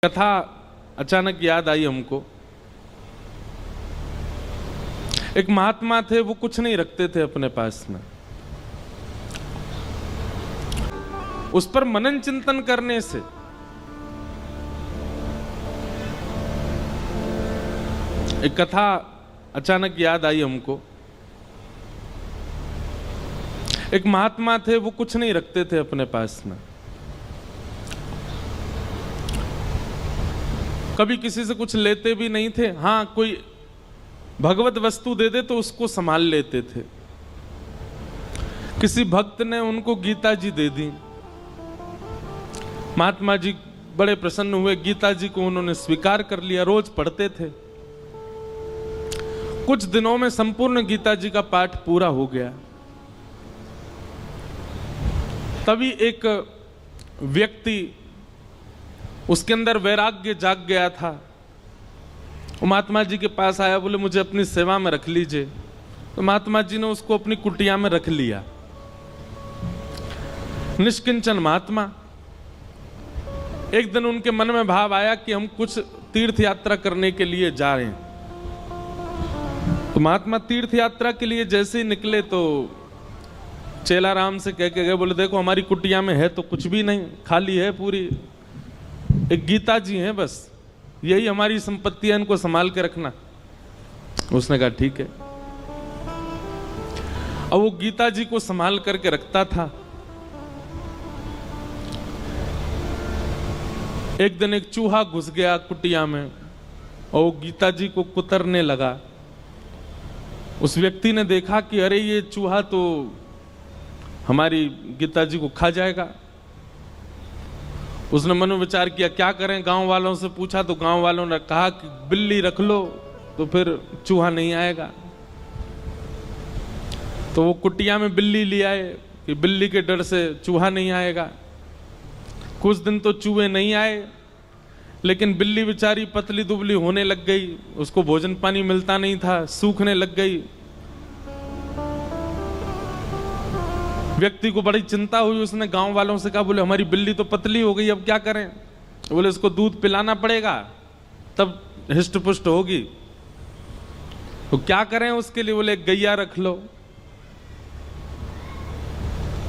कथा अचानक याद आई हमको। एक महात्मा थे, वो कुछ नहीं रखते थे अपने पास में। उस पर मनन चिंतन करने से एक कथा अचानक याद आई हमको। एक महात्मा थे, वो कुछ नहीं रखते थे अपने पास में। कभी किसी से कुछ लेते भी नहीं थे। हाँ, कोई भगवत वस्तु दे दे तो उसको संभाल लेते थे। किसी भक्त ने उनको गीता जी दे दी। महात्मा जी बड़े प्रसन्न हुए, गीता जी को उन्होंने स्वीकार कर लिया, रोज पढ़ते थे। कुछ दिनों में संपूर्ण गीता जी का पाठ पूरा हो गया। तभी एक व्यक्ति, उसके अंदर वैराग्य जाग गया था, वो महात्मा जी के पास आया, बोले मुझे अपनी सेवा में रख लीजिए। तो महात्मा जी ने उसको अपनी कुटिया में रख लिया। निष्किंचन महात्मा। एक दिन उनके मन में भाव आया कि हम कुछ तीर्थ यात्रा करने के लिए जा रहे हैं। तो महात्मा तीर्थ यात्रा के लिए जैसे ही निकले तो चेला राम से कह के गए, बोले देखो हमारी कुटिया में है तो कुछ भी नहीं, खाली है पूरी, एक गीता जी हैं बस, यही हमारी संपत्ति है, इनको संभाल के रखना। उसने कहा ठीक है। अब वो गीता जी को संभाल करके रखता था। एक दिन एक चूहा घुस गया कुटिया में और वो गीता जी को कुतरने लगा। उस व्यक्ति ने देखा कि अरे ये चूहा तो हमारी गीता जी को खा जाएगा। उसने मनोविचार किया क्या करें। गांव वालों से पूछा तो गांव वालों ने कहा कि बिल्ली रख लो तो फिर चूहा नहीं आएगा। तो वो कुटिया में बिल्ली ले आए कि बिल्ली के डर से चूहा नहीं आएगा। कुछ दिन तो चूहे नहीं आए, लेकिन बिल्ली बेचारी पतली दुबली होने लग गई, उसको भोजन पानी मिलता नहीं था, सूखने लग गई। व्यक्ति को बड़ी चिंता हुई। उसने गांव वालों से कहा, बोले हमारी बिल्ली तो पतली हो गई, अब क्या करें। बोले इसको दूध पिलाना पड़ेगा तब हिष्ट पुष्ट होगी। तो क्या करें उसके लिए। बोले गैया रख लो।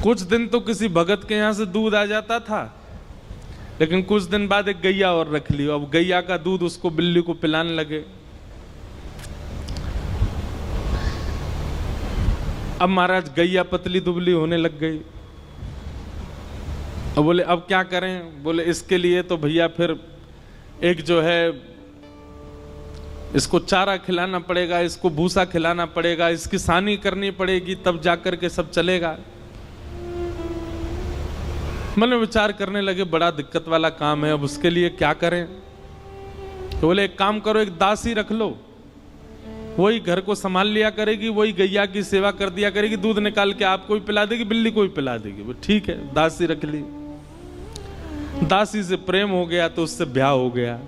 कुछ दिन तो किसी भगत के यहां से दूध आ जाता था, लेकिन कुछ दिन बाद एक गैया और रख ली। अब गैया का दूध उसको बिल्ली को पिलाने लगे। अब महाराज गैया पतली दुबली होने लग गई। अब बोले अब क्या करें। बोले इसके लिए तो भैया फिर एक जो है इसको चारा खिलाना पड़ेगा, इसको भूसा खिलाना पड़ेगा, इसकी सानी करनी पड़ेगी, तब जाकर के सब चलेगा। मन में विचार करने लगे बड़ा दिक्कत वाला काम है, अब उसके लिए क्या करें। तो बोले एक काम करो, एक दासी रख लो, वही घर को संभाल लिया करेगी, वही गैया की सेवा कर दिया करेगी, दूध निकाल के आपको भी पिला देगी, बिल्ली को भी पिला देगी। वो ठीक है, दासी रख ली। दासी से प्रेम हो गया तो उससे ब्याह हो गया।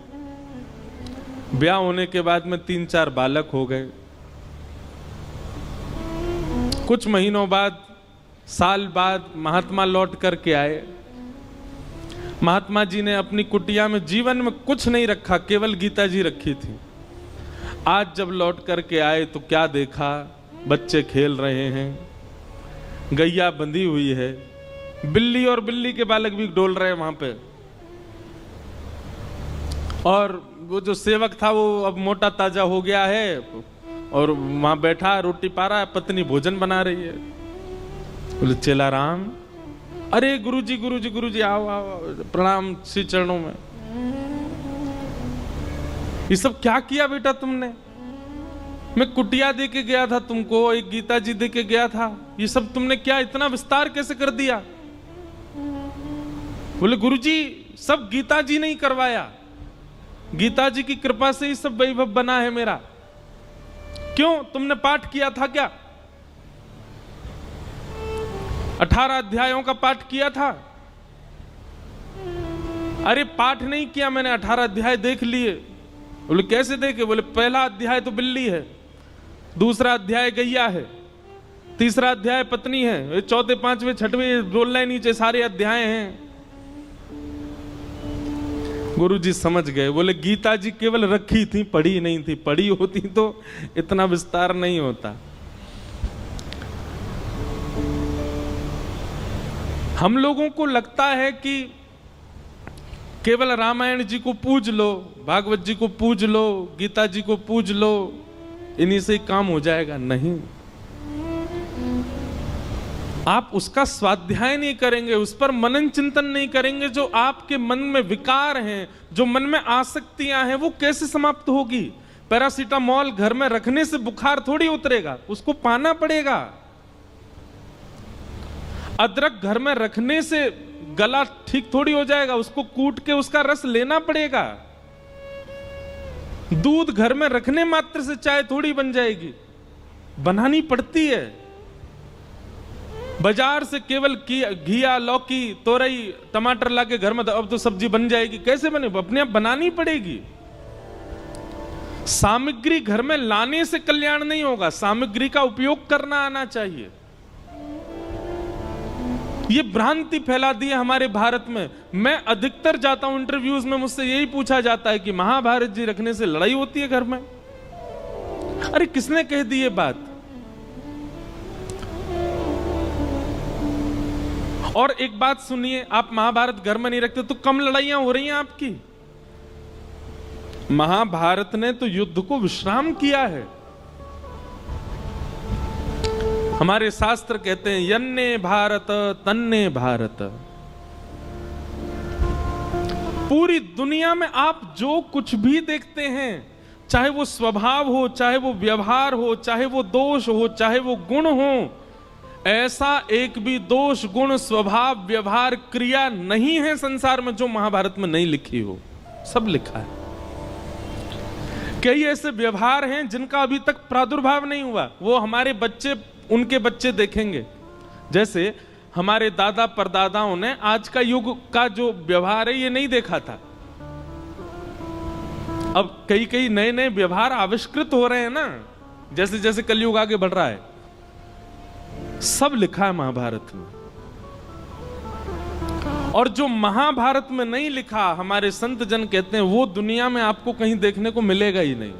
ब्याह होने के बाद में 3-4 बालक हो गए। कुछ महीनों बाद, साल बाद महात्मा लौट करके आए। महात्मा जी ने अपनी कुटिया में जीवन में कुछ नहीं रखा, केवल गीता जी रखी थी। आज जब लौट करके आए तो क्या देखा, बच्चे खेल रहे हैं, गैया बंधी हुई है, बिल्ली और बिल्ली के बालक भी डोल रहे हैं वहां पे। और वो जो सेवक था वो अब मोटा ताजा हो गया है और वहां बैठा रोटी पा रहा है, पत्नी भोजन बना रही है। बोले चेला राम, अरे गुरुजी गुरुजी गुरुजी आओ आओ, प्रणाम श्री चरणों में। ये सब क्या किया बेटा तुमने। मैं कुटिया दे के गया था तुमको, एक गीता जी दे के गया था, ये सब तुमने क्या इतना विस्तार कैसे कर दिया। बोले गुरुजी सब गीता जी ने ही करवाया, गीता जी की कृपा से ही सब वैभव बना है मेरा। क्यों, तुमने पाठ किया था क्या। 18 अध्यायों का पाठ किया था। अरे पाठ नहीं किया मैंने, 18 अध्याय देख लिए। बोले कैसे देखे। बोले पहला अध्याय तो बिल्ली है, दूसरा अध्याय गैया है, तीसरा अध्याय पत्नी है, चौथे पांचवें छठवें रोल लाइन नीचे सारे अध्याय हैं। गुरुजी समझ गए, बोले गीता जी केवल रखी थी, पढ़ी नहीं थी, पढ़ी होती तो इतना विस्तार नहीं होता। हम लोगों को लगता है कि केवल रामायण जी को पूज लो, भागवत जी को पूज लो, गीता जी को पूज लो, इन्हीं से काम हो जाएगा। नहीं, आप उसका स्वाध्याय नहीं करेंगे, उस पर मनन चिंतन नहीं करेंगे, जो आपके मन में विकार हैं, जो मन में आसक्तियां हैं, वो कैसे समाप्त होगी? पैरासीटामोल घर में रखने से बुखार थोड़ी उतरेगा, उसको पाना पड़ेगा। अदरक घर में रखने से गला ठीक थोड़ी हो जाएगा, उसको कूट के उसका रस लेना पड़ेगा। दूध घर में रखने मात्र से चाय थोड़ी बन जाएगी, बनानी पड़ती है। बाजार से केवल घिया, लौकी, तोरई, टमाटर लाके घर में अब तो सब्जी बन जाएगी, कैसे बने? अपने आप बनानी पड़ेगी। सामग्री घर में लाने से कल्याण नहीं होगा, सामग्री का उपयोग करना आना चाहिए। ये भ्रांति फैला दी है हमारे भारत में। मैं अधिकतर जाता हूं इंटरव्यूज में, मुझसे यही पूछा जाता है कि महाभारत जी रखने से लड़ाई होती है घर में। अरे किसने कह दी ये बात? और एक बात सुनिए, आप महाभारत घर में नहीं रखते तो कम लड़ाइयां हो रही हैं आपकी। महाभारत ने तो युद्ध को विश्राम किया है। हमारे शास्त्र कहते हैं यन्ने भारत तन्ने भारत। पूरी दुनिया में आप जो कुछ भी देखते हैं, चाहे वो स्वभाव हो, चाहे वो व्यवहार हो, चाहे वो दोष हो, चाहे वो गुण हो, ऐसा एक भी दोष, गुण, स्वभाव, व्यवहार, क्रिया नहीं है संसार में जो महाभारत में नहीं लिखी हो। सब लिखा है। कई ऐसे व्यवहार हैं जिनका अभी तक प्रादुर्भाव नहीं हुआ, वो हमारे बच्चे, उनके बच्चे देखेंगे। जैसे हमारे दादा परदादाओं ने आज का युग का जो व्यवहार है ये नहीं देखा था। अब कई कई नए नए व्यवहार आविष्कृत हो रहे हैं ना, जैसे जैसे कलयुग आगे बढ़ रहा है। सब लिखा है महाभारत में। और जो महाभारत में नहीं लिखा, हमारे संत जन कहते हैं वो दुनिया में आपको कहीं देखने को मिलेगा ही नहीं।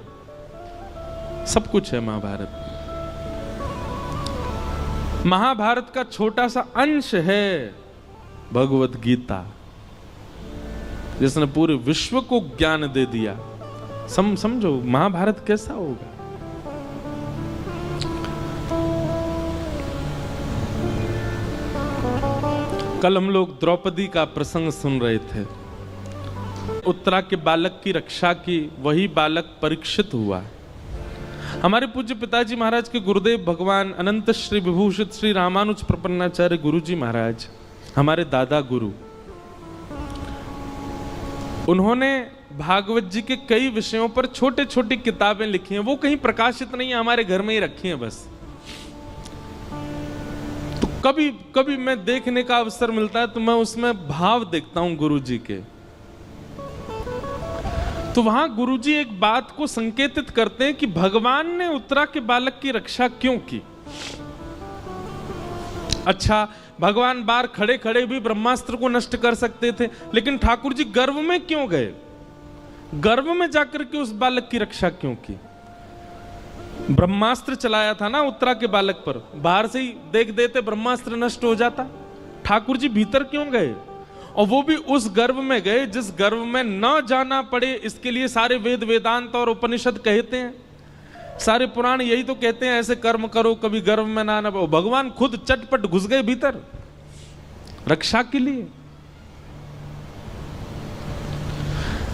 सब कुछ है महाभारत में। महाभारत का छोटा सा अंश है भगवत गीता, जिसने पूरे विश्व को ज्ञान दे दिया। समझो महाभारत कैसा होगा। कल हम लोग द्रौपदी का प्रसंग सुन रहे थे। उत्तरा के बालक की रक्षा की वही बालक परीक्षित हुआ। हमारे पूज्य पिताजी महाराज के गुरुदेव भगवान अनंत श्री विभूषित श्री रामानुज प्रपन्नाचार्य गुरु जी महाराज, हमारे दादा गुरु, उन्होंने भागवत जी के कई विषयों पर छोटे छोटी किताबें लिखी हैं। वो कहीं प्रकाशित नहीं है, हमारे घर में ही रखी हैं बस। तो कभी कभी मैं देखने का अवसर मिलता है तो मैं उसमें भाव देखता हूं गुरु जी के। तो वहां गुरुजी एक बात को संकेतित करते हैं कि भगवान ने उत्तरा के बालक की रक्षा क्यों की। अच्छा, भगवान बाहर खड़े खड़े भी ब्रह्मास्त्र को नष्ट कर सकते थे, लेकिन ठाकुर जी गर्भ में क्यों गए? गर्भ में जाकर के उस बालक की रक्षा क्यों की? ब्रह्मास्त्र चलाया था ना उत्तरा के बालक पर, बाहर से ही देख देते ब्रह्मास्त्र नष्ट हो जाता। ठाकुर जी भीतर क्यों गए? और वो भी उस गर्भ में गए जिस गर्भ में न जाना पड़े, इसके लिए सारे वेद वेदांत और उपनिषद कहते हैं, सारे पुराण यही तो कहते हैं ऐसे कर्म करो कभी गर्भ में ना पड़ो। भगवान खुद चटपट घुस गए भीतर रक्षा के लिए।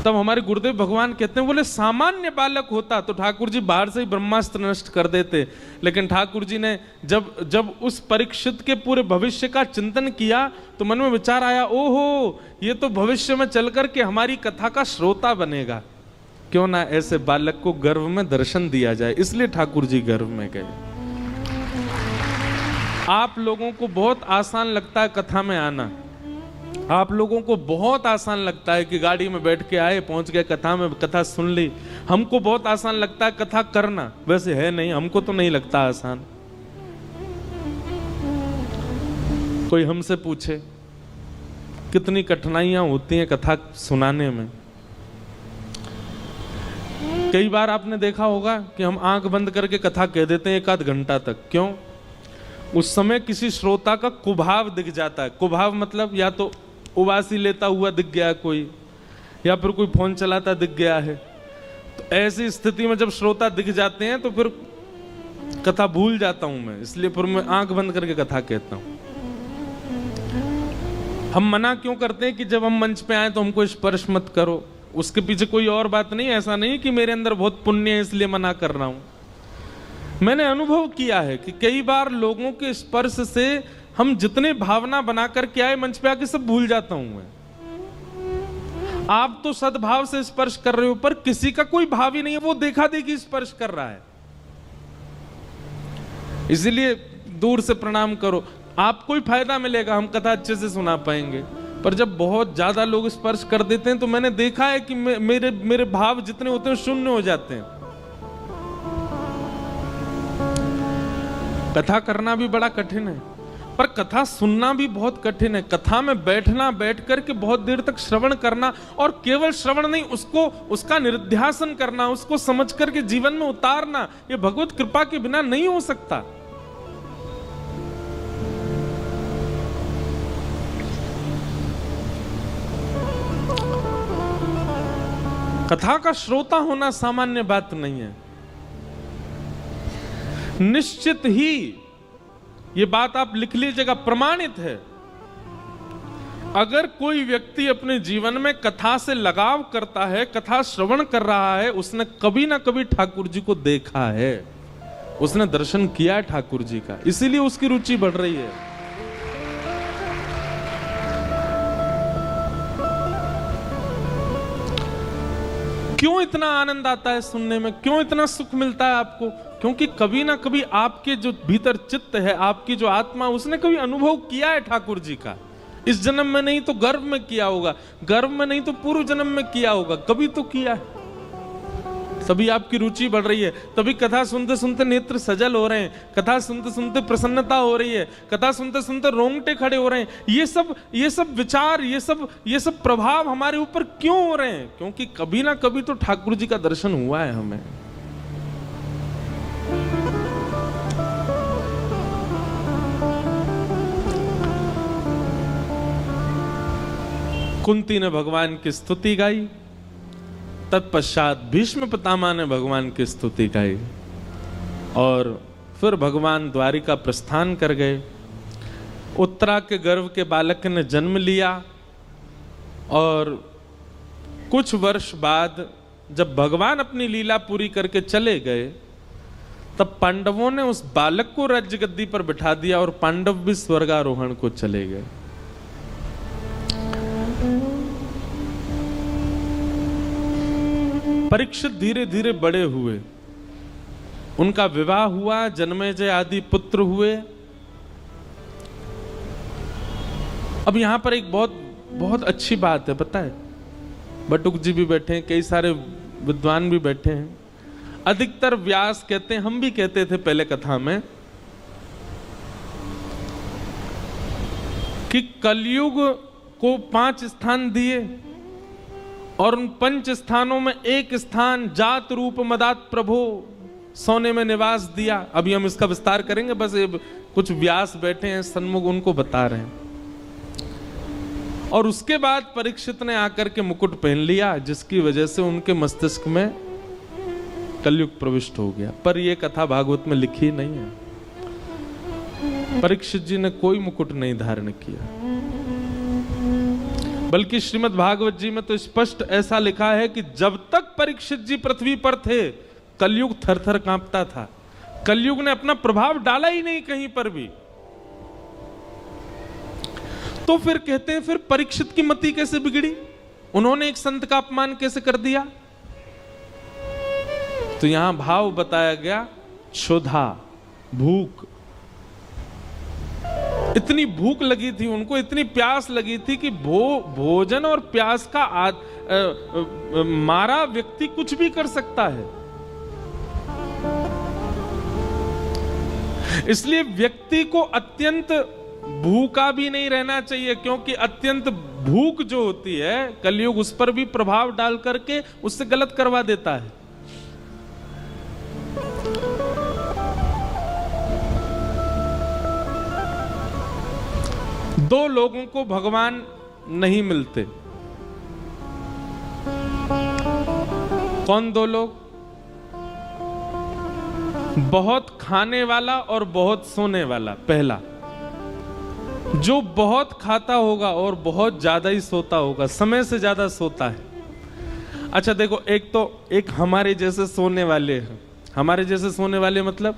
तब हमारे गुरुदेव भगवान कहते हैं, बोले सामान्य बालक होता तो ठाकुर जी बाहर से ही ब्रह्मास्त्र नष्ट कर देते, लेकिन ठाकुर जी ने जब उस परीक्षित के पूरे भविष्य का चिंतन किया तो मन में विचार आया, ओहो ये तो भविष्य में चल करके हमारी कथा का श्रोता बनेगा, क्यों ना ऐसे बालक को गर्भ में दर्शन दिया जाए। इसलिए ठाकुर जी गर्भ में गए। आप लोगों को बहुत आसान लगता है कथा में आना, आप लोगों को बहुत आसान लगता है कि गाड़ी में बैठ के आए, पहुंच गए कथा में, कथा सुन ली। हमको बहुत आसान लगता है कथा करना, वैसे है नहीं, हमको तो नहीं लगता आसान। कोई हमसे पूछे कितनी कठिनाइयां होती हैं कथा सुनाने में, कई बार आपने देखा होगा कि हम आंख बंद करके कथा कह देते हैं एक आध घंटा तक। क्यों? उस समय किसी श्रोता का कुभाव दिख जाता है। कुभाव मतलब या तो उबासी लेता हुआ दिख गया कोई, या फिर कोई फोन चलाता दिख गया है। तो ऐसी स्थिति में जब श्रोता दिख जाते हैं तो फिर कथा भूल जाता हूं मैं, इसलिए फिर मैं आंख बंद करके कथा कहता हूं। हम मना क्यों करते हैं कि जब हम मंच पे आए तो हमको स्पर्श मत करो? उसके पीछे कोई और बात नहीं। ऐसा नहीं कि मेरे अंदर बहुत पुण्य है इसलिए मना कर रहा हूं। मैंने अनुभव किया है कि कई बार लोगों के स्पर्श से हम जितने भावना बना करके आए मंच पे आके सब भूल जाता हूं मैं। आप तो सद्भाव से स्पर्श कर रहे हो, पर किसी का कोई भाव ही नहीं है, वो देखा देखी स्पर्श कर रहा है। इसलिए दूर से प्रणाम करो, आपको ही फायदा मिलेगा, हम कथा अच्छे से सुना पाएंगे। पर जब बहुत ज्यादा लोग स्पर्श कर देते हैं तो मैंने देखा है कि मेरे भाव जितने होते हैं शून्य हो जाते हैं। कथा करना भी बड़ा कठिन है, पर कथा सुनना भी बहुत कठिन है। कथा में बैठना, बैठ करके बहुत देर तक श्रवण करना, और केवल श्रवण नहीं, उसका निरुध्यासन करना, उसको समझ करके जीवन में उतारना, ये भगवत कृपा के बिना नहीं हो सकता। कथा का श्रोता होना सामान्य बात नहीं है। निश्चित ही ये बात आप लिख लीजिएगा, प्रमाणित है। अगर कोई व्यक्ति अपने जीवन में कथा से लगाव करता है, कथा श्रवण कर रहा है, उसने कभी ना कभी ठाकुर जी को देखा है, उसने दर्शन किया है ठाकुर जी का, इसीलिए उसकी रुचि बढ़ रही है। क्यों इतना आनंद आता है सुनने में? क्यों इतना सुख मिलता है आपको? क्योंकि कभी ना कभी आपके जो भीतर चित्त है, आपकी जो आत्मा, उसने कभी अनुभव किया है ठाकुर जी का। इस जन्म में नहीं तो गर्भ में किया होगा, गर्भ में नहीं तो पूर्व जन्म में किया होगा, कभी तो किया है। तभी आपकी रुचि बढ़ रही है, तभी कथा सुनते सुनते नेत्र सजल हो रहे हैं, कथा सुनते सुनते प्रसन्नता हो रही है, कथा सुनते सुनते रोंगटे खड़े हो रहे हैं। ये सब विचार, ये सब प्रभाव हमारे ऊपर क्यों हो रहे हैं? क्योंकि कभी ना कभी तो ठाकुर जी का दर्शन हुआ है हमें। कुंती ने भगवान की स्तुति गाई, तत्पश्चात भीष्म पितामह ने भगवान की स्तुति गाई, और फिर भगवान द्वारिका प्रस्थान कर गए। उत्तरा के गर्भ के बालक ने जन्म लिया, और कुछ वर्ष बाद जब भगवान अपनी लीला पूरी करके चले गए, तब पांडवों ने उस बालक को राज्य गद्दी पर बिठा दिया, और पांडव भी स्वर्गारोहण को चले गए। परीक्षित धीरे धीरे बड़े हुए, उनका विवाह हुआ, जन्मेजय आदि पुत्र हुए। अब यहां पर एक बहुत अच्छी बात है, पता है? बटुक जी भी बैठे हैं, कई सारे विद्वान भी बैठे हैं। अधिकतर व्यास कहते हैं, हम भी कहते थे पहले कथा में, कि कलयुग को 5 स्थान दिए, और उन 5 स्थानों में एक स्थान जात रूप मदात प्रभो सोने में निवास दिया। अभी हम इसका विस्तार करेंगे, बस ये कुछ व्यास बैठे हैं सन्मुख, उनको बता रहे हैं। और उसके बाद परीक्षित ने आकर के मुकुट पहन लिया, जिसकी वजह से उनके मस्तिष्क में कलयुग प्रविष्ट हो गया। पर यह कथा भागवत में लिखी नहीं है। परीक्षित जी ने कोई मुकुट नहीं धारण किया, बल्कि श्रीमद् भागवत जी में तो स्पष्ट ऐसा लिखा है कि जब तक परीक्षित जी पृथ्वी पर थे, कलयुग थर-थर कांपता था। कलयुग ने अपना प्रभाव डाला ही नहीं कहीं पर भी। तो फिर कहते हैं, फिर परीक्षित की मति कैसे बिगड़ी? उन्होंने एक संत का अपमान कैसे कर दिया? तो यहां भाव बताया गया, क्षुधा, भूख। इतनी भूख लगी थी उनको, इतनी प्यास लगी थी कि भोजन और प्यास का मारा व्यक्ति कुछ भी कर सकता है। इसलिए व्यक्ति को अत्यंत भूखा भी नहीं रहना चाहिए, क्योंकि अत्यंत भूख जो होती है, कलयुग उस पर भी प्रभाव डाल करके उससे गलत करवा देता है। दो लोगों को भगवान नहीं मिलते। कौन दो लोग? बहुत खाने वाला और बहुत सोने वाला। पहला, जो बहुत खाता होगा और बहुत ज्यादा ही सोता होगा, समय से ज्यादा सोता है। अच्छा देखो, एक हमारे जैसे सोने वाले हैं। हमारे जैसे सोने वाले मतलब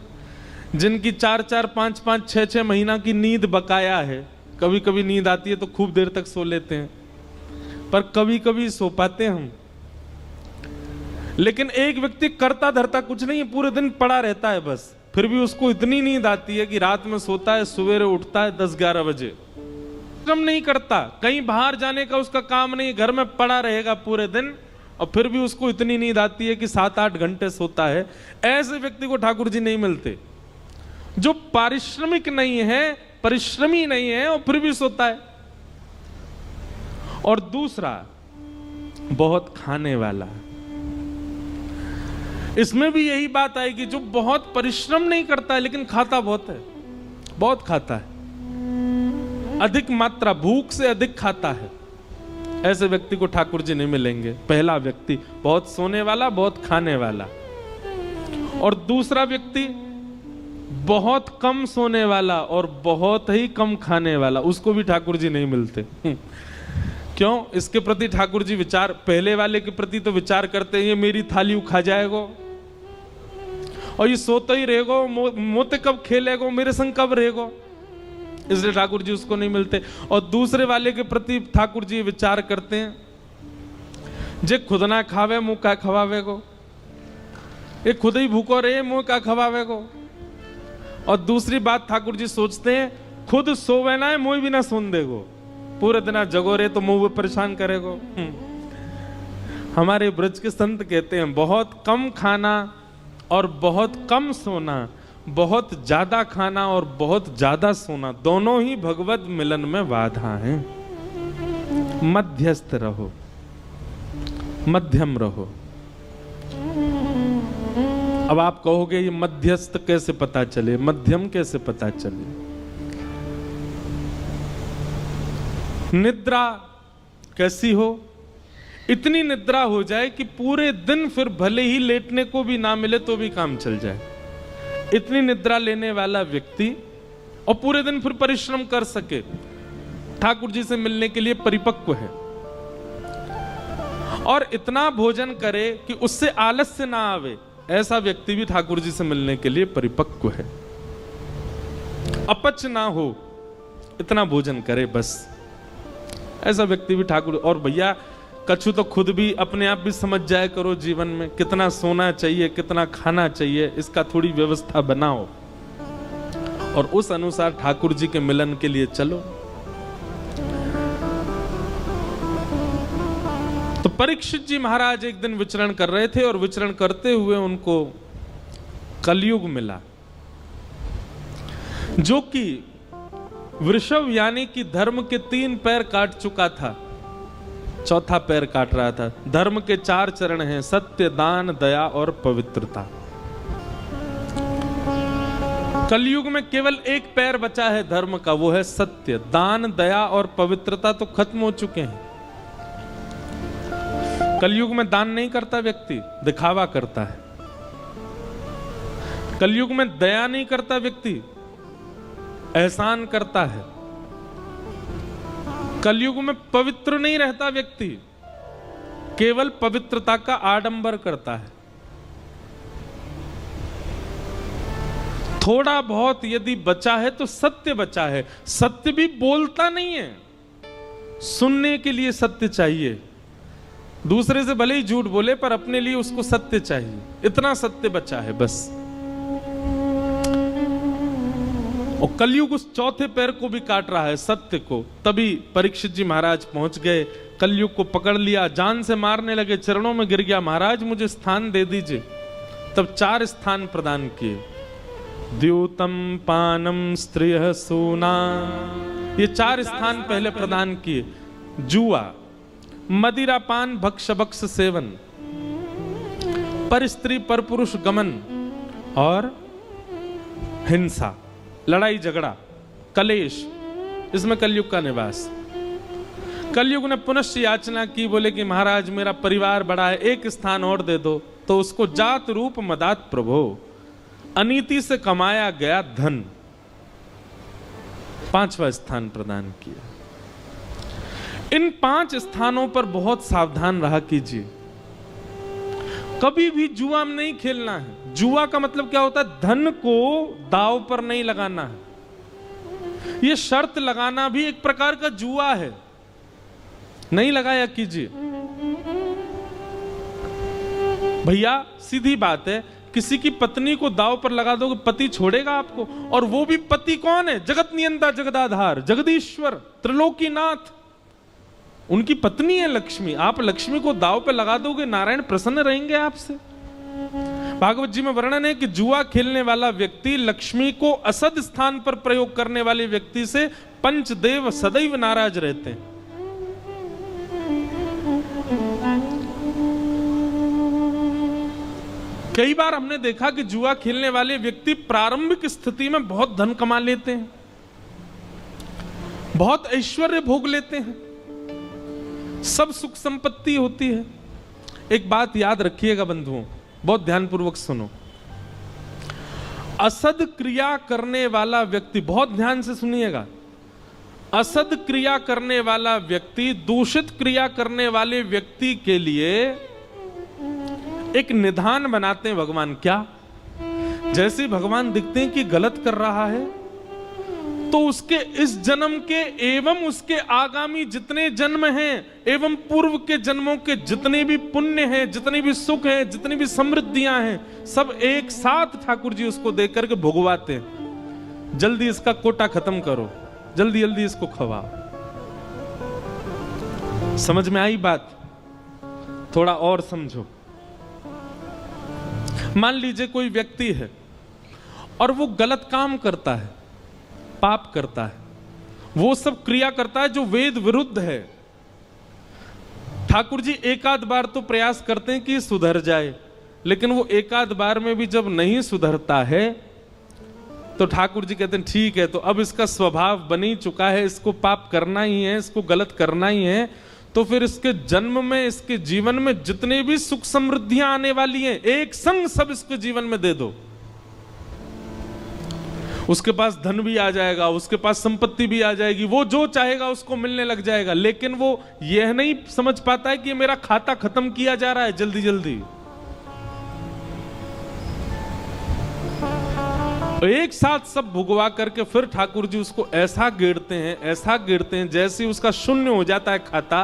जिनकी 4-4, 5-5, 6-6 महीना की नींद बकाया है। कभी कभी नींद आती है तो खूब देर तक सो लेते हैं, पर कभी कभी सो पाते हैं हम। लेकिन एक व्यक्ति करता धरता कुछ नहीं, पूरे दिन पड़ा रहता है बस, फिर भी उसको इतनी नींद आती है कि रात में सोता है, सवेरे उठता है 10-11 बजे। परिश्रम नहीं करता, कहीं बाहर जाने का उसका काम नहीं, घर में पड़ा रहेगा पूरे दिन, और फिर भी उसको इतनी नींद आती है कि 7-8 घंटे सोता है। ऐसे व्यक्ति को ठाकुर जी नहीं मिलते। जो पारिश्रमिक नहीं है, परिश्रमी नहीं है, और फिर भी सोता है। और दूसरा, बहुत खाने वाला। इसमें भी यही बात आएगी, जो बहुत परिश्रम नहीं करता है लेकिन खाता बहुत है, बहुत खाता है, अधिक मात्रा, भूख से अधिक खाता है। ऐसे व्यक्ति को ठाकुर जी नहीं मिलेंगे। पहला व्यक्ति बहुत सोने वाला, बहुत खाने वाला। और दूसरा व्यक्ति बहुत कम सोने वाला और बहुत ही कम खाने वाला, उसको भी ठाकुर जी नहीं मिलते। क्यों? इसके प्रति ठाकुर जी विचार, पहले वाले के प्रति तो विचार करते हैं, ये मेरी थाली खा जाएगो और ये सोता ही रहेगो, मोते कब खेलेगो, मेरे संग कब रहेगो, इसलिए ठाकुर जी उसको नहीं मिलते। और दूसरे वाले के प्रति ठाकुर जी विचार करते हैं, जे खुद ना खावे मुंह का खवावेगो, ये खुद ही भूखो रहे मुंह का खवावेगो। और दूसरी बात ठाकुर जी सोचते हैं, खुद सोवे ना है मुंह भी ना सुन देगो, पूरे दिन जगो रहे तो मुंह परेशान करेगो। हमारे ब्रज के संत कहते हैं, बहुत कम खाना और बहुत कम सोना, बहुत ज्यादा खाना और बहुत ज्यादा सोना, दोनों ही भगवत मिलन में बाधा हैं। मध्यस्थ रहो, मध्यम रहो। अब आप कहोगे ये मध्यस्थ कैसे पता चले, मध्यम कैसे पता चले? निद्रा कैसी हो? इतनी निद्रा हो जाए कि पूरे दिन फिर भले ही लेटने को भी ना मिले तो भी काम चल जाए। इतनी निद्रा लेने वाला व्यक्ति और पूरे दिन फिर परिश्रम कर सके, ठाकुर जी से मिलने के लिए परिपक्व है। और इतना भोजन करे कि उससे आलस्य ना आवे, ऐसा व्यक्ति भी ठाकुर जी से मिलने के लिए परिपक्व है। अपच ना हो, इतना भोजन करे बस, ऐसा व्यक्ति भी ठाकुर। और भैया कछु तो खुद भी अपने आप भी समझ जाए करो, जीवन में कितना सोना चाहिए, कितना खाना चाहिए, इसका थोड़ी व्यवस्था बनाओ और उस अनुसार ठाकुर जी के मिलन के लिए चलो। तो परीक्षित जी महाराज एक दिन विचरण कर रहे थे और विचरण करते हुए उनको कलयुग मिला, जो कि वृषभ यानी कि धर्म के 3 पैर काट चुका था, चौथा पैर काट रहा था। धर्म के 4 चरण हैं, सत्य, दान, दया और पवित्रता। कलयुग में केवल 1 पैर बचा है धर्म का, वो है सत्य। दान, दया और पवित्रता तो खत्म हो चुके हैं। कलयुग में दान नहीं करता व्यक्ति, दिखावा करता है। कलयुग में दया नहीं करता व्यक्ति, एहसान करता है। कलयुग में पवित्र नहीं रहता व्यक्ति, केवल पवित्रता का आडंबर करता है। थोड़ा बहुत यदि बचा है तो सत्य बचा है। सत्य भी बोलता नहीं है, सुनने के लिए सत्य चाहिए। दूसरे से भले ही झूठ बोले पर अपने लिए उसको सत्य चाहिए, इतना सत्य बचा है बस। और कलयुग उस चौथे पैर को भी काट रहा है, सत्य को। तभी परीक्षित जी महाराज पहुंच गए, कलयुग को पकड़ लिया, जान से मारने लगे, चरणों में गिर गया, महाराज मुझे स्थान दे दीजिए। तब 4 स्थान प्रदान किए, द्यूतम, पानम, स्त्रिय, सूना, ये 4 स्थान पहले प्रदान किए। जुआ, मदिरा पान, भक्ष भक्ष सेवन, पर स्त्री पर पुरुष गमन और हिंसा, लड़ाई झगड़ा, कलेश, इसमें कलयुग का निवास। कलयुग ने पुनश्च याचना की, बोले कि महाराज मेरा परिवार बड़ा है, एक स्थान और दे दो। तो उसको जात रूप मदात प्रभो, अनीति से कमाया गया धन, 5वां स्थान प्रदान किया। इन 5 स्थानों पर बहुत सावधान रहा कीजिए। कभी भी जुआ में नहीं खेलना है। जुआ का मतलब क्या होता है? धन को दांव पर नहीं लगाना है। यह शर्त लगाना भी एक प्रकार का जुआ है, नहीं लगाया कीजिए। भैया सीधी बात है, किसी की पत्नी को दांव पर लगा दोगे, पति छोड़ेगा आपको? और वो भी पति कौन है? जगत नियंता, जगदाधार, जगदीश्वर, त्रिलोकीनाथ, उनकी पत्नी है लक्ष्मी। आप लक्ष्मी को दांव पे लगा दोगे, नारायण प्रसन्न रहेंगे आपसे। भागवत जी में वर्णन है कि जुआ खेलने वाला व्यक्ति लक्ष्मी को असद स्थान पर प्रयोग करने वाले व्यक्ति से पंचदेव सदैव नाराज रहते हैं। कई बार हमने देखा कि जुआ खेलने वाले व्यक्ति प्रारंभिक स्थिति में बहुत धन कमा लेते हैं, बहुत ऐश्वर्य भोग लेते हैं, सब सुख संपत्ति होती है। एक बात याद रखिएगा बंधुओं, बहुत ध्यानपूर्वक सुनो। असद क्रिया करने वाला व्यक्ति, बहुत ध्यान से सुनिएगा, असद क्रिया करने वाला व्यक्ति दूषित क्रिया करने वाले व्यक्ति के लिए एक निधान बनाते हैं भगवान। क्या? जैसे भगवान दिखते हैं कि गलत कर रहा है, तो उसके इस जन्म के एवं उसके आगामी जितने जन्म हैं एवं पूर्व के जन्मों के जितने भी पुण्य हैं, जितने भी सुख हैं, जितनी भी समृद्धियां हैं, सब एक साथ ठाकुर जी उसको देख करके भुगवाते हैं। जल्दी इसका कोटा खत्म करो, जल्दी जल्दी इसको खवाओ। समझ में आई बात? थोड़ा और समझो। मान लीजिए कोई व्यक्ति है और वो गलत काम करता है, पाप करता है, वो सब क्रिया करता है जो वेद विरुद्ध है। ठाकुर जी एकाध बार तो प्रयास करते हैं कि सुधर जाए, लेकिन वो एकाध बार में भी जब नहीं सुधरता है तो ठाकुर जी कहते हैं ठीक है, तो अब इसका स्वभाव बन ही चुका है, इसको पाप करना ही है, इसको गलत करना ही है, तो फिर इसके जन्म में, इसके जीवन में जितने भी सुख समृद्धियां आने वाली हैं, एक संग सब इसके जीवन में दे दो। उसके पास धन भी आ जाएगा, उसके पास संपत्ति भी आ जाएगी, वो जो चाहेगा उसको मिलने लग जाएगा। लेकिन वो यह नहीं समझ पाता है कि मेरा खाता खत्म किया जा रहा है जल्दी जल्दी। एक साथ सब भुगवा करके फिर ठाकुर जी उसको ऐसा गिरते हैं, ऐसा गिरते हैं, जैसे उसका शून्य हो जाता है खाता,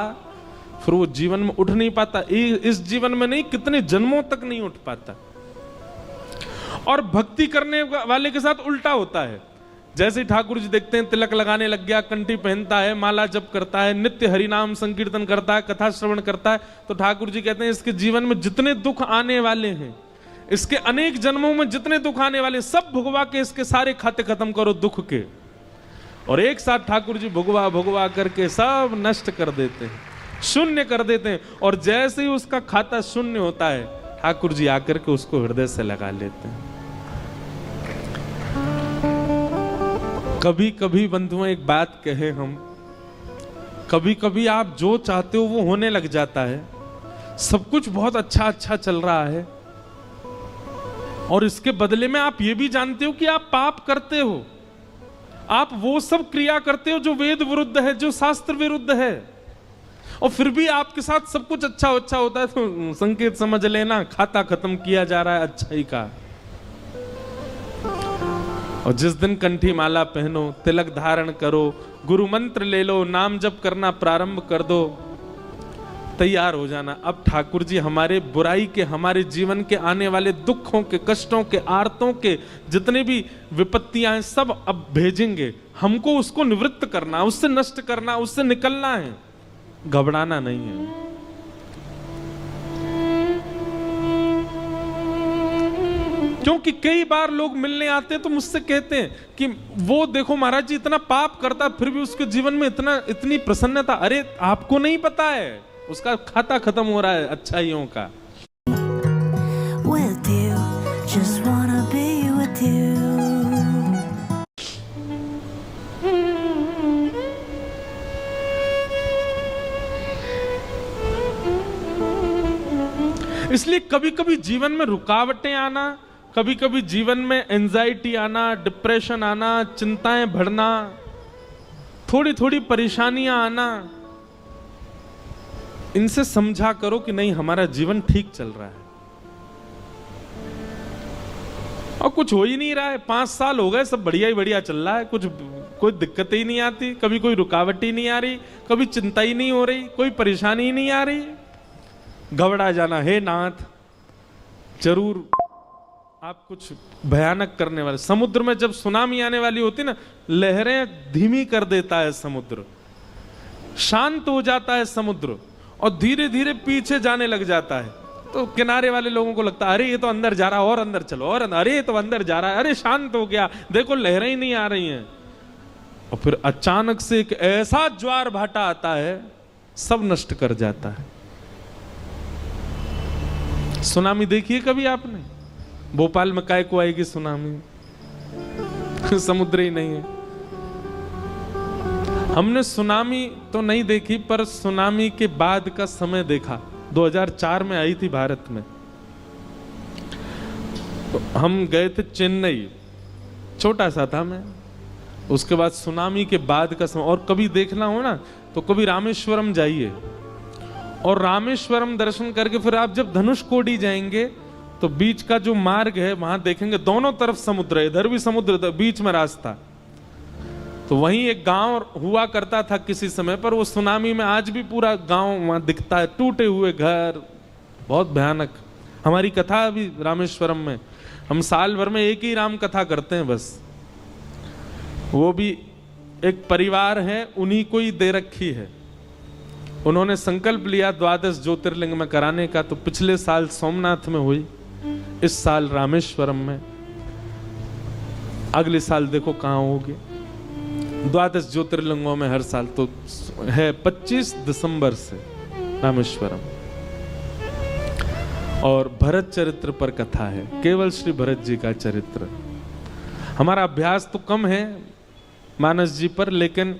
फिर वो जीवन में उठ नहीं पाता। इस जीवन में नहीं, कितने जन्मों तक नहीं उठ पाता। और भक्ति करने वाले के साथ उल्टा होता है। जैसे ठाकुर जी देखते हैं तिलक लगाने लग गया, कंठी पहनता है, माला जप करता है, नित्य हरिनाम संकीर्तन करता है, कथा श्रवण करता है, तो ठाकुर जी कहते हैं इसके जीवन में जितने दुख आने वाले हैं, इसके अनेक जन्मों में जितने दुख आने वाले, सब भुगवा के इसके सारे खाते खत्म करो दुख के। और एक साथ ठाकुर जी भुगवा भुगवा करके सब नष्ट कर देते हैं, शून्य कर देते हैं। और जैसे ही उसका खाता शून्य होता है, ठाकुर जी आकर के उसको हृदय से लगा लेते हैं। कभी कभी बंधुओं एक बात कहें हम, कभी कभी आप जो चाहते हो वो होने लग जाता है, सब कुछ बहुत अच्छा अच्छा चल रहा है, और इसके बदले में आप ये भी जानते हो कि आप पाप करते हो, आप वो सब क्रिया करते हो जो वेद विरुद्ध है, जो शास्त्र विरुद्ध है, और फिर भी आपके साथ सब कुछ अच्छा अच्छा होता है, तो संकेत समझ लेना खाता खत्म किया जा रहा है अच्छाई का। और जिस दिन कंठी माला पहनो, तिलक धारण करो, गुरु मंत्र ले लो, नाम जप करना प्रारंभ कर दो, तैयार हो जाना। अब ठाकुर जी हमारे बुराई के, हमारे जीवन के आने वाले दुखों के, कष्टों के, आर्तों के जितने भी विपत्तियां हैं सब अब भेजेंगे। हमको उसको निवृत्त करना, उससे नष्ट करना, उससे निकलना है, घबराना नहीं है। क्योंकि कई बार लोग मिलने आते हैं तो मुझसे कहते हैं कि वो देखो महाराज जी इतना पाप करता फिर भी उसके जीवन में इतनी प्रसन्नता। अरे आपको नहीं पता है, उसका खाता खत्म हो रहा है अच्छाइयों का। With you, just wanna be with you. इसलिए कभी कभी जीवन में रुकावटें आना, कभी कभी जीवन में एंजाइटी आना, डिप्रेशन आना, चिंताएं बढ़ना, थोड़ी थोड़ी परेशानियां आना, इनसे समझा करो कि नहीं हमारा जीवन ठीक चल रहा है और कुछ हो ही नहीं रहा है। 5 साल हो गए, सब बढ़िया ही बढ़िया चल रहा है, कुछ कोई दिक्कत ही नहीं आती, कभी कोई रुकावट ही नहीं आ रही, कभी चिंता ही नहीं हो रही, कोई परेशानी ही नहीं आ रही। घबरा जाना, हे नाथ जरूर आप कुछ भयानक करने वाले। समुद्र में जब सुनामी आने वाली होती ना, लहरें धीमी कर देता है समुद्र, शांत हो जाता है समुद्र और धीरे धीरे पीछे जाने लग जाता है। तो किनारे वाले लोगों को लगता है अरे ये तो अंदर जा रहा है, और अंदर चलो, और अरे ये तो अंदर जा रहा है, अरे शांत हो गया, देखो लहरें ही नहीं आ रही हैं। और फिर अचानक से एक ऐसा ज्वार भाटा आता है, सब नष्ट कर जाता है। सुनामी देखिए कभी आपने? भोपाल में काय को आएगी सुनामी? समुद्र ही नहीं है। हमने सुनामी तो नहीं देखी, पर सुनामी के बाद का समय देखा। 2004 में आई थी भारत में। तो हम गए थे चेन्नई, छोटा सा था मैं। उसके बाद सुनामी के बाद का समय। और कभी देखना हो ना तो कभी रामेश्वरम जाइए, और रामेश्वरम दर्शन करके फिर आप जब धनुषकोडी जाएंगे तो बीच का जो मार्ग है वहां देखेंगे दोनों तरफ समुद्र है, इधर भी समुद्र, बीच में रास्ता। तो वहीं एक गांव हुआ करता था किसी समय पर, वो सुनामी में आज भी पूरा गांव वहां दिखता है, टूटे हुए घर, बहुत भयानक। हमारी कथा अभी रामेश्वरम में, हम साल भर में एक ही राम कथा करते हैं बस। वो भी एक परिवार है, उन्हीं को ही दे रखी है। उन्होंने संकल्प लिया 12 ज्योतिर्लिंग में कराने का, तो पिछले साल सोमनाथ में हुई, इस साल रामेश्वरम में, अगले साल देखो कहां होगी। 12 ज्योतिर्लिंगों में हर साल तो है 25 दिसंबर से रामेश्वरम। और भरत चरित्र पर कथा है, केवल श्री भरत जी का चरित्र। हमारा अभ्यास तो कम है मानस जी पर, लेकिन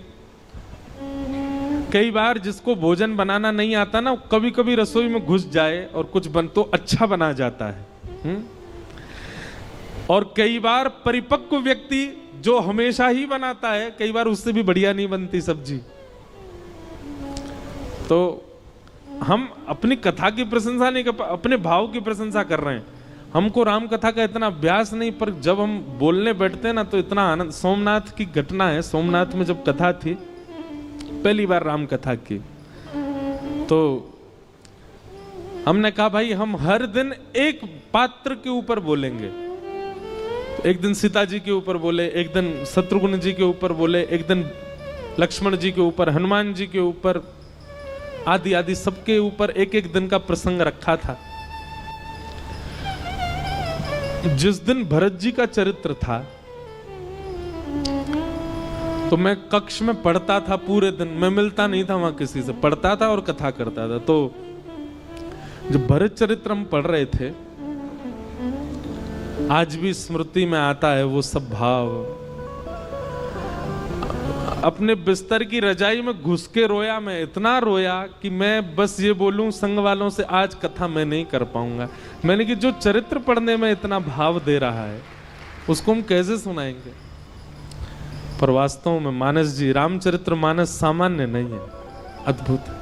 कई बार जिसको भोजन बनाना नहीं आता ना, कभी कभी रसोई में घुस जाए और कुछ बन तो अच्छा बना जाता है। और कई बार परिपक्व व्यक्ति जो हमेशा ही बनाता है, कई बार उससे भी बढ़िया नहीं बनती सब्जी। तो हम अपनी कथा की प्रशंसा नहीं कर, अपने भाव की प्रशंसा कर रहे हैं। हमको राम कथा का इतना अभ्यास नहीं, पर जब हम बोलने बैठते हैं ना तो इतना आनंद। सोमनाथ की घटना है, सोमनाथ में जब कथा थी, पहली बार राम कथा की, तो हमने कहा भाई हम हर दिन एक पात्र के ऊपर बोलेंगे। एक दिन सीता जी के ऊपर बोले, एक दिन शत्रुघ्न जी के ऊपर बोले, एक दिन लक्ष्मण जी के ऊपर, हनुमान जी के ऊपर, आदि आदि सबके ऊपर एक एक दिन का प्रसंग रखा था। जिस दिन भरत जी का चरित्र था तो मैं कक्ष में पढ़ता था पूरे दिन, मैं मिलता नहीं था वहां किसी से, पढ़ता था और कथा करता था। तो जब भरत चरित्र हम पढ़ रहे थे, आज भी स्मृति में आता है वो सब भाव। अपने बिस्तर की रजाई में घुस के रोया, मैं इतना रोया कि मैं बस ये बोलूं संग वालों से, आज कथा मैं नहीं कर पाऊंगा। मैंने कि जो चरित्र पढ़ने में इतना भाव दे रहा है उसको हम कैसे सुनाएंगे। पर वास्तव में मानस जी, रामचरित्र मानस सामान्य नहीं है, अद्भुत है।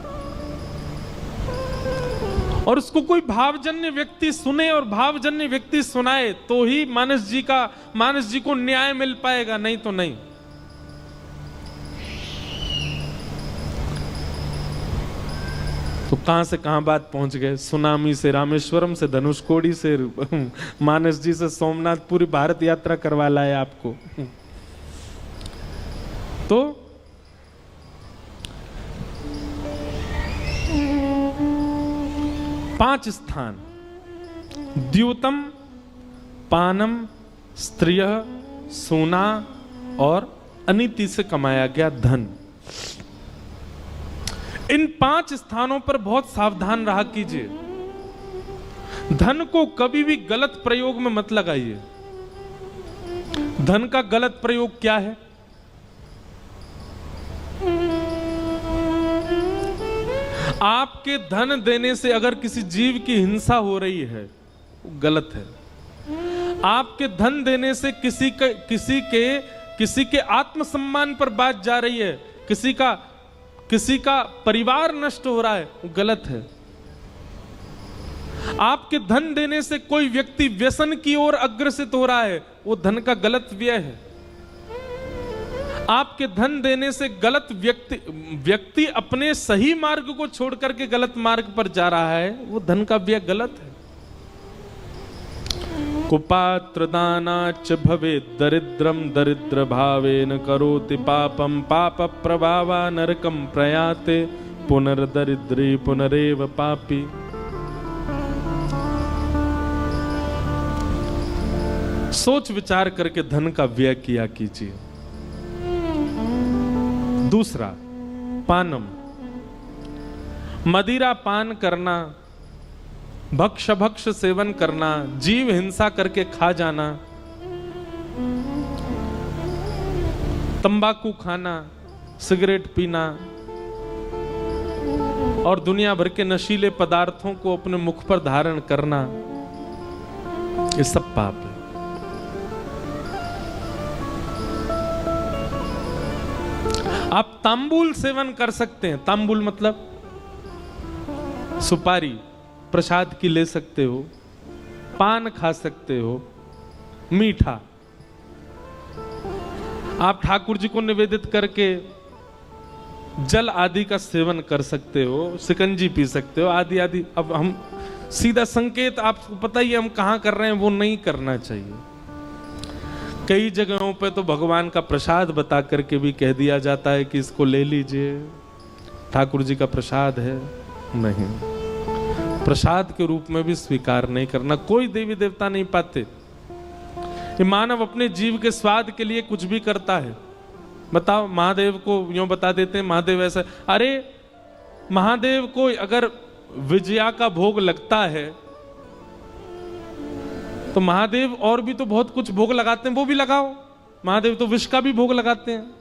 और उसको कोई भावजन्य व्यक्ति सुने और भावजन्य व्यक्ति सुनाए तो ही मानस जी को न्याय मिल पाएगा, नहीं तो नहीं। तो कहां से कहां बात पहुंच गए, सुनामी से रामेश्वरम से धनुषकोडी से मानस जी से सोमनाथ, पूरी भारत यात्रा करवा लाए आपको। तो 5 स्थान, द्यूतम, पानम, स्त्रिय, सोना और अनीति से कमाया गया धन। इन 5 स्थानों पर बहुत सावधान रहा कीजिए। धन को कभी भी गलत प्रयोग में मत लगाइए। धन का गलत प्रयोग क्या है? आपके धन देने से अगर किसी जीव की हिंसा हो रही है वो गलत है। आपके धन देने से किसी के आत्मसम्मान पर बात जा रही है, किसी का परिवार नष्ट हो रहा है, वो गलत है। आपके धन देने से कोई व्यक्ति व्यसन की ओर अग्रसित हो रहा है, वो धन का गलत व्यय है। आपके धन देने से गलत व्यक्ति अपने सही मार्ग को छोड़ करके गलत मार्ग पर जा रहा है, वो धन का व्यय गलत है। कुपात्र दानाच भवे दरिद्रम दरिद्र भावेन करोति पापम पाप प्रभावा नरकम प्रयाते पुनर्दरिद्री पुनरेव पापी। सोच विचार करके धन का व्यय किया कीजिए। दूसरा, पानम, मदिरा पान करना, भक्ष सेवन करना, जीव हिंसा करके खा जाना, तंबाकू खाना, सिगरेट पीना और दुनिया भर के नशीले पदार्थों को अपने मुख पर धारण करना, ये सब पाप है। आप तांबूल सेवन कर सकते हैं। तांबूल मतलब सुपारी प्रसाद की ले सकते हो, पान खा सकते हो, मीठा आप ठाकुर जी को निवेदित करके जल आदि का सेवन कर सकते हो, शिकंजी पी सकते हो, आदि आदि। अब हम सीधा संकेत आपको पता ही है हम कहां कर रहे हैं, वो नहीं करना चाहिए। कई जगहों पे तो भगवान का प्रसाद बता करके भी कह दिया जाता है कि इसको ले लीजिए, ठाकुर जी का प्रसाद है। नहीं, प्रसाद के रूप में भी स्वीकार नहीं करना। कोई देवी देवता नहीं पाते। ये मानव अपने जीव के स्वाद के लिए कुछ भी करता है। बताओ, महादेव को यूं बता देते हैं महादेव ऐसा। अरे महादेव को अगर विजया का भोग लगता है तो महादेव और भी तो बहुत कुछ भोग लगाते हैं, वो भी लगाओ। महादेव तो विष का भी भोग लगाते हैं।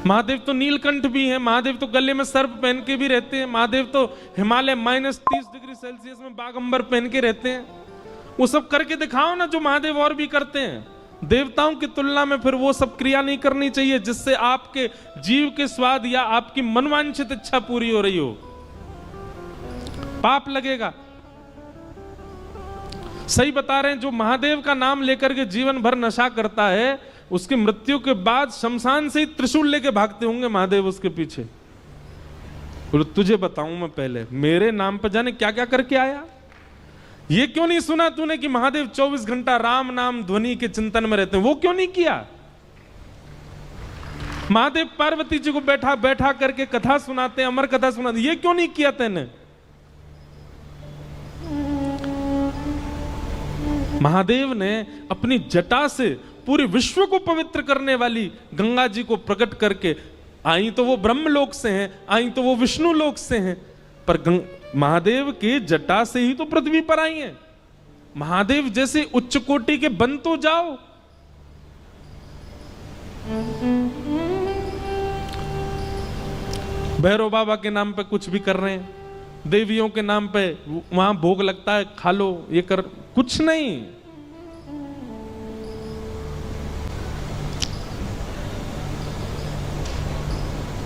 महादेव तो नीलकंठ भी है, महादेव तो गले में सर्प पहन के भी रहते हैं, महादेव तो हिमालय -30 डिग्री सेल्सियस में बागंबर पहन के रहते हैं। वो सब करके दिखाओ ना जो महादेव और भी करते हैं। देवताओं की तुलना में फिर वो सब क्रिया नहीं करनी चाहिए जिससे आपके जीव के स्वाद या आपकी मनवांछित इच्छा पूरी हो रही हो। पाप लगेगा। सही बता रहे हैं, जो महादेव का नाम लेकर के जीवन भर नशा करता है, उसकी मृत्यु के बाद शमशान से ही त्रिशूल लेके भागते होंगे महादेव उसके पीछे। बोलो तुझे बताऊं मैं पहले, मेरे नाम पर जाने क्या क्या करके आया। ये क्यों नहीं सुना तूने कि महादेव 24 घंटा राम नाम ध्वनि के चिंतन में रहते हैं? वो क्यों नहीं किया? महादेव पार्वती जी को बैठा बैठा करके कथा सुनाते हैं, अमर कथा सुनाते, ये क्यों नहीं किया तेने? महादेव ने अपनी जटा से पूरे विश्व को पवित्र करने वाली गंगा जी को प्रकट करके, आई तो वो ब्रह्मलोक से हैं, आई तो वो विष्णु लोक से हैं, पर महादेव के जटा से ही तो पृथ्वी पर आई हैं। महादेव जैसे उच्च कोटि के बन तो जाओ। भैरव बाबा के नाम पे कुछ भी कर रहे हैं, देवियों के नाम पे वहां भोग लगता है, खा लो, ये कर, कुछ नहीं।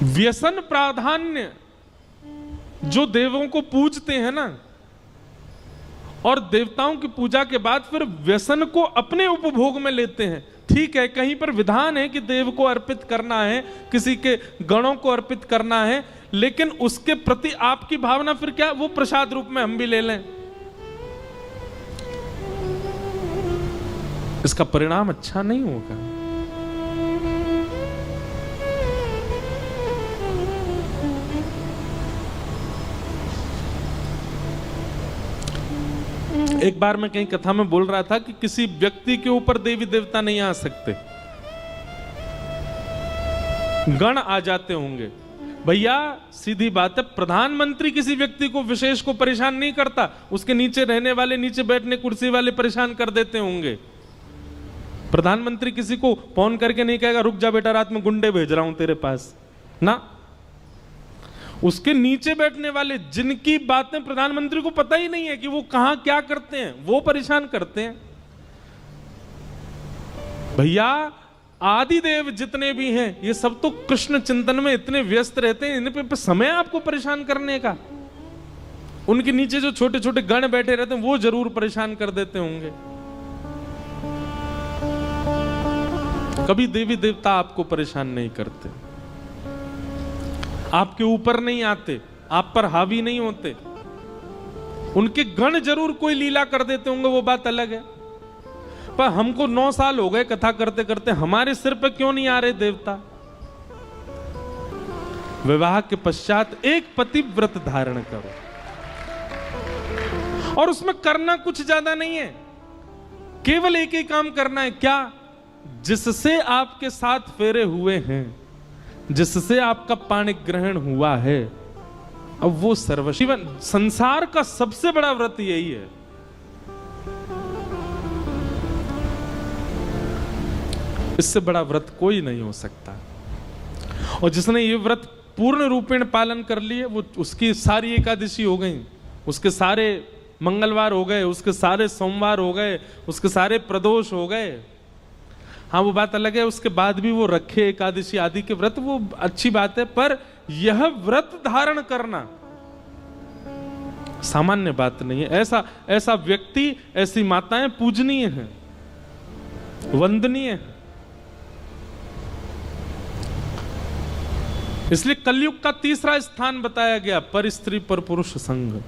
व्यसन प्राधान्य जो देवों को पूजते हैं ना, और देवताओं की पूजा के बाद फिर व्यसन को अपने उपभोग में लेते हैं। ठीक है, कहीं पर विधान है कि देव को अर्पित करना है, किसी के गणों को अर्पित करना है, लेकिन उसके प्रति आपकी भावना फिर क्या, वो प्रसाद रूप में हम भी ले लें, इसका परिणाम अच्छा नहीं होगा। एक बार मैं कहीं कथा में बोल रहा था कि किसी व्यक्ति के ऊपर देवी देवता नहीं आ सकते, गण आ जाते होंगे। भैया सीधी बात है, प्रधानमंत्री किसी व्यक्ति को विशेष को परेशान नहीं करता, उसके नीचे रहने वाले, नीचे बैठने कुर्सी वाले परेशान कर देते होंगे। प्रधानमंत्री किसी को फोन करके नहीं कहेगा रुक जा बेटा रात में गुंडे भेज रहा हूं तेरे पास, ना। उसके नीचे बैठने वाले जिनकी बातें प्रधानमंत्री को पता ही नहीं है कि वो कहां क्या करते हैं, वो परेशान करते हैं। भैया आदिदेव जितने भी हैं ये सब तो कृष्ण चिंतन में इतने व्यस्त रहते हैं, इन पे समय आपको परेशान करने का। उनके नीचे जो छोटे छोटे गण बैठे रहते हैं वो जरूर परेशान कर देते होंगे। कभी देवी देवता आपको परेशान नहीं करते, आपके ऊपर नहीं आते, आप पर हावी नहीं होते। उनके गण जरूर कोई लीला कर देते होंगे, वो बात अलग है। पर हमको 9 साल हो गए कथा करते करते, हमारे सिर पे क्यों नहीं आ रहे देवता? विवाह के पश्चात एक पतिव्रत धारण करो, और उसमें करना कुछ ज्यादा नहीं है, केवल एक ही काम करना है। क्या? जिससे आपके 7 फेरे हुए हैं, जिससे आपका पाणी ग्रहण हुआ है, अब वो सर्वशिव संसार का सबसे बड़ा व्रत यही है। इससे बड़ा व्रत कोई नहीं हो सकता। और जिसने ये व्रत पूर्ण रूपेण पालन कर लिए, वो उसकी सारी एकादशी हो गई, उसके सारे मंगलवार हो गए, उसके सारे सोमवार हो गए, उसके सारे प्रदोष हो गए। हाँ वो बात अलग है, उसके बाद भी वो रखे एकादशी आदि के व्रत, वो अच्छी बात है। पर यह व्रत धारण करना सामान्य बात नहीं है। ऐसा व्यक्ति, ऐसी माताएं पूजनीय हैं, वंदनीय हैं। इसलिए कलयुग का तीसरा स्थान बताया गया, पर स्त्री पर पुरुष संग।